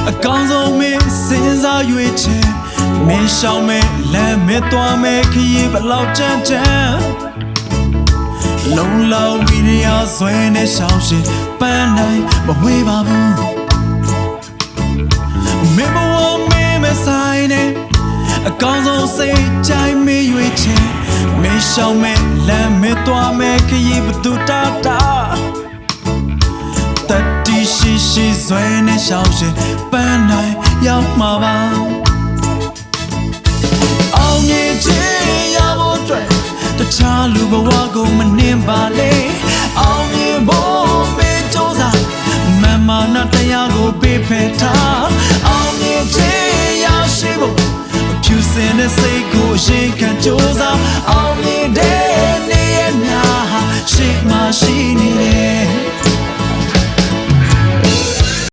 အကောင်းဆုံးမင်းစဉ်းစားရွေးချယ်မင်းရှောင်းမဲ့လမ်းမဲ့သွားမဲ့ခရီးဘလောက်ကြမ်းကြမ်းလုံလောက်ဝီရဆွဲနဲ့ရှောင်းရှင်ပန်းနိုင်မဝေးပါဘူးမင်းဘဝမင်းမဆိုင်နဲ့အကောင်းဆုံးစိတ်ကြိုင်မရွေးချယ်မင်းရှောင်းမဲ့လမ်းမဲ့သွားမဲ့ခရီးဘသူတာတာတတိရှိဆွဲနဲ့ရှောင်းရှင်ပန်းနိုင်ရောက်မှာပါအောင်မြင်ခြင်းရဖို့အတွက်တခြားလူဘဝကိုမနှင်းပါလေအောင်မြင်ဖို့မင်းကြိုးစားမမနာတရားကိုပေးဖယ်ထား